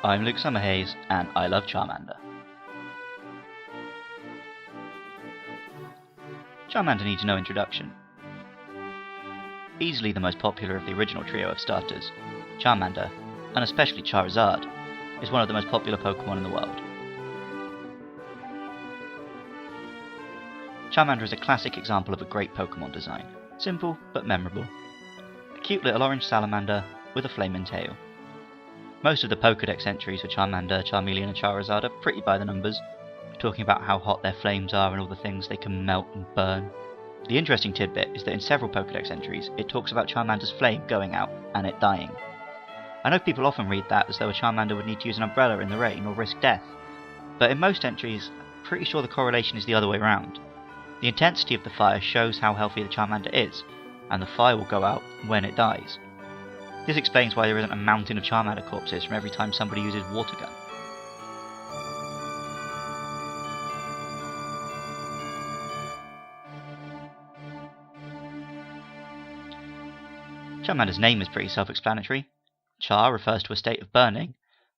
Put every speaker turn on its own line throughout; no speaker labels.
I'm Luke Summerhays, and I love Charmander. Charmander needs no introduction. Easily the most popular of the original trio of starters, Charmander, and especially Charizard, is one of the most popular Pokemon in the world. Charmander is a classic example of a great Pokemon design, simple but memorable. A cute little orange salamander with a flaming tail. Most of the Pokédex entries for Charmander, Charmeleon and Charizard are pretty by the numbers, talking about how hot their flames are and all the things they can melt and burn. The interesting tidbit is that in several Pokédex entries it talks about Charmander's flame going out and it dying. I know people often read that as though a Charmander would need to use an umbrella in the rain or risk death, but in most entries I'm pretty sure the correlation is the other way around. The intensity of the fire shows how healthy the Charmander is, and the fire will go out when it dies. This explains why there isn't a mountain of Charmander corpses from every time somebody uses water gun. Charmander's name is pretty self-explanatory. Char refers to a state of burning,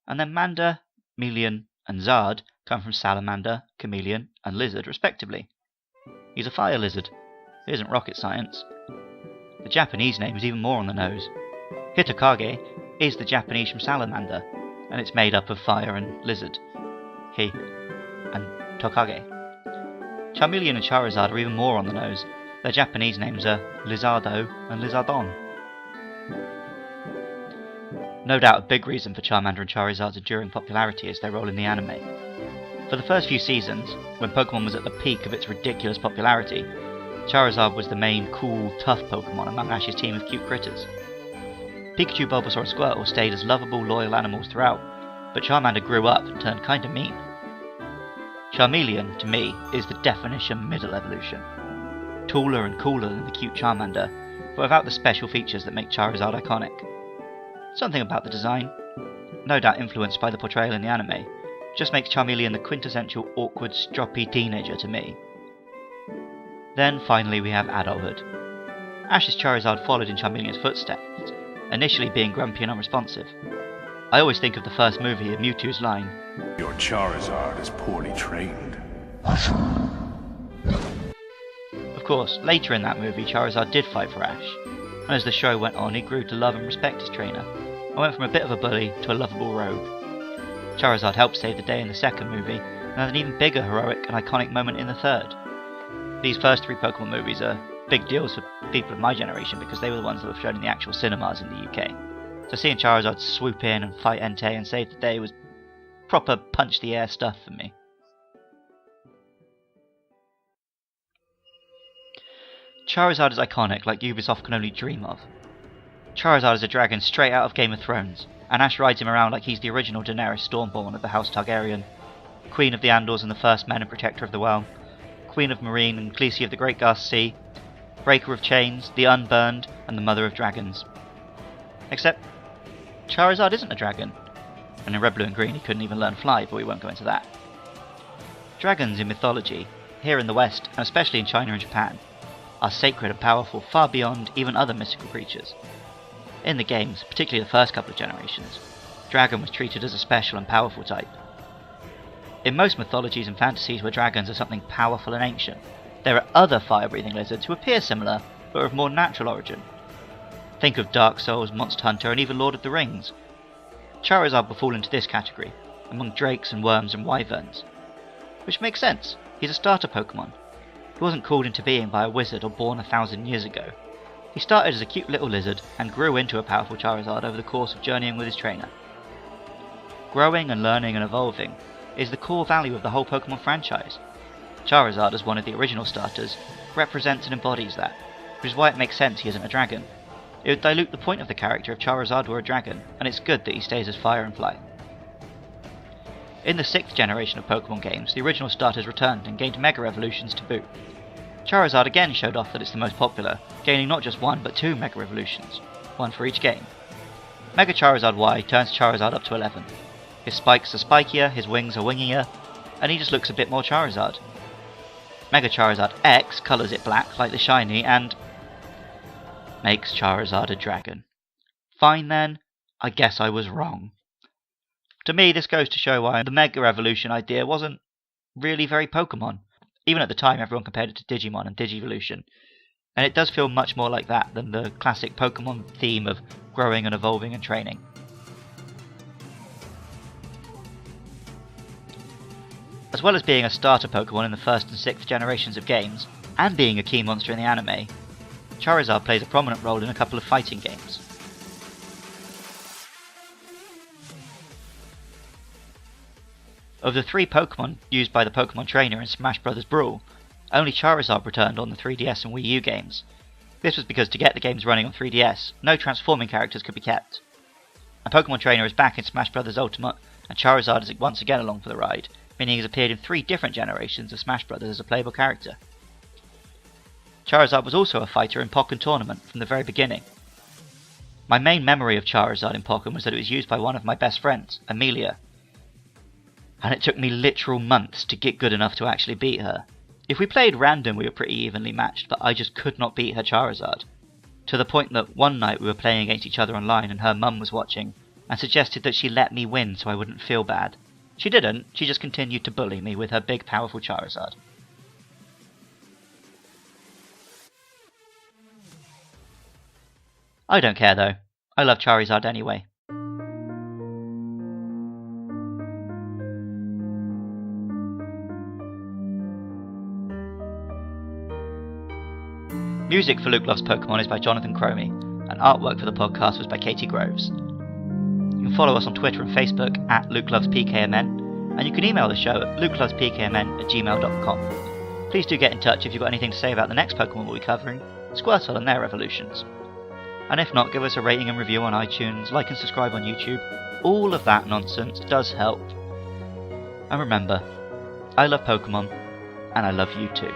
and then Mander, Meleon, and Zard come from Salamander, Chameleon, and Lizard respectively. He's a fire lizard. It isn't rocket science. The Japanese name is even more on the nose. Hitokage is the Japanese from Salamander, and it's made up of fire and lizard. Hi and Tokage. Charmeleon and Charizard are even more on the nose. Their Japanese names are Lizardo and Lizardon. No doubt a big reason for Charmander and Charizard's enduring popularity is their role in the anime. For the first few seasons, when Pokemon was at the peak of its ridiculous popularity, Charizard was the main cool, tough Pokemon among Ash's team of cute critters. Pikachu, Bulbasaur and Squirtle stayed as lovable, loyal animals throughout, but Charmander grew up and turned kinda mean. Charmeleon, to me, is the definition middle evolution. Taller and cooler than the cute Charmander, but without the special features that make Charizard iconic. Something about the design, no doubt influenced by the portrayal in the anime, just makes Charmeleon the quintessential awkward, stroppy teenager to me. Then finally we have adulthood. Ash's Charizard followed in Charmeleon's footsteps, initially being grumpy and unresponsive. I always think of the first movie and Mewtwo's line,
"Your Charizard is poorly trained."
Of course, later in that movie Charizard did fight for Ash, and as the show went on he grew to love and respect his trainer, and went from a bit of a bully to a lovable rogue. Charizard helped save the day in the second movie, and had an even bigger heroic and iconic moment in the third. These first three Pokemon movies are big deals for people of my generation because they were the ones that were shown in the actual cinemas in the UK. So seeing Charizard swoop in and fight Entei and save the day was proper punch the air stuff for me. Charizard is iconic like Ubisoft can only dream of. Charizard is a dragon straight out of Game of Thrones, and Ash rides him around like he's the original Daenerys Stormborn of the House Targaryen, Queen of the Andals and the First Men and Protector of the Well, Queen of Marine and Khaleesi of the Great Ghast Sea, Breaker of Chains, the Unburned, and the Mother of Dragons. Except, Charizard isn't a dragon, and in Red, Blue and Green he couldn't even learn fly, but we won't go into that. Dragons in mythology, here in the West, and especially in China and Japan, are sacred and powerful far beyond even other mystical creatures. In the games, particularly the first couple of generations, dragon was treated as a special and powerful type. In most mythologies and fantasies where dragons are something powerful and ancient, there are other fire-breathing lizards who appear similar, but are of more natural origin. Think of Dark Souls, Monster Hunter, and even Lord of the Rings. Charizard will fall into this category, among drakes and worms and wyverns. Which makes sense, he's a starter Pokemon. He wasn't called into being by a wizard or born 1,000 years ago. He started as a cute little lizard and grew into a powerful Charizard over the course of journeying with his trainer. Growing and learning and evolving is the core value of the whole Pokemon franchise. Charizard, as one of the original starters, represents and embodies that, which is why it makes sense he isn't a dragon. It would dilute the point of the character if Charizard were a dragon, and it's good that he stays as fire and fly. In the 6th generation of Pokemon games, the original starters returned and gained Mega Evolutions to boot. Charizard again showed off that it's the most popular, gaining not just one but 2 Mega Evolutions, one for each game. Mega Charizard Y turns Charizard up to 11. His spikes are spikier, his wings are wingier, and he just looks a bit more Charizard. Mega Charizard X colours it black like the shiny and makes Charizard a dragon. Fine then, I guess I was wrong. To me, this goes to show why the Mega Evolution idea wasn't really very Pokemon. Even at the time, everyone compared it to Digimon and Digivolution. And it does feel much more like that than the classic Pokemon theme of growing and evolving and training. As well as being a starter Pokemon in the 1st and 6th generations of games, and being a key monster in the anime, Charizard plays a prominent role in a couple of fighting games. Of the 3 Pokemon used by the Pokemon Trainer in Smash Bros. Brawl, only Charizard returned on the 3DS and Wii U games. This was because to get the games running on 3DS, no transforming characters could be kept. And Pokemon Trainer is back in Smash Bros. Ultimate, and Charizard is once again along for the ride, meaning he has appeared in 3 different generations of Smash Bros. As a playable character. Charizard was also a fighter in Pokken Tournament from the very beginning. My main memory of Charizard in Pokken was that it was used by one of my best friends, Amelia, and it took me literal months to get good enough to actually beat her. If we played random, we were pretty evenly matched, but I just could not beat her Charizard. To the point that one night we were playing against each other online and her mum was watching, and suggested that she let me win so I wouldn't feel bad. She didn't, she just continued to bully me with her big powerful Charizard. I don't care though, I love Charizard anyway. Music for Luke Loves Pokemon is by Jonathan Cromie, and artwork for the podcast was by Katie Groves. You can follow us on Twitter and Facebook at LukeLovesPKMN, and you can email the show at lukelovespkmn@gmail.com. Please do get in touch if you've got anything to say about the next Pokemon we'll be covering, Squirtle and their evolutions. And if not, give us a rating and review on iTunes, like and subscribe on YouTube. All of that nonsense does help. And remember, I love Pokemon, and I love you too.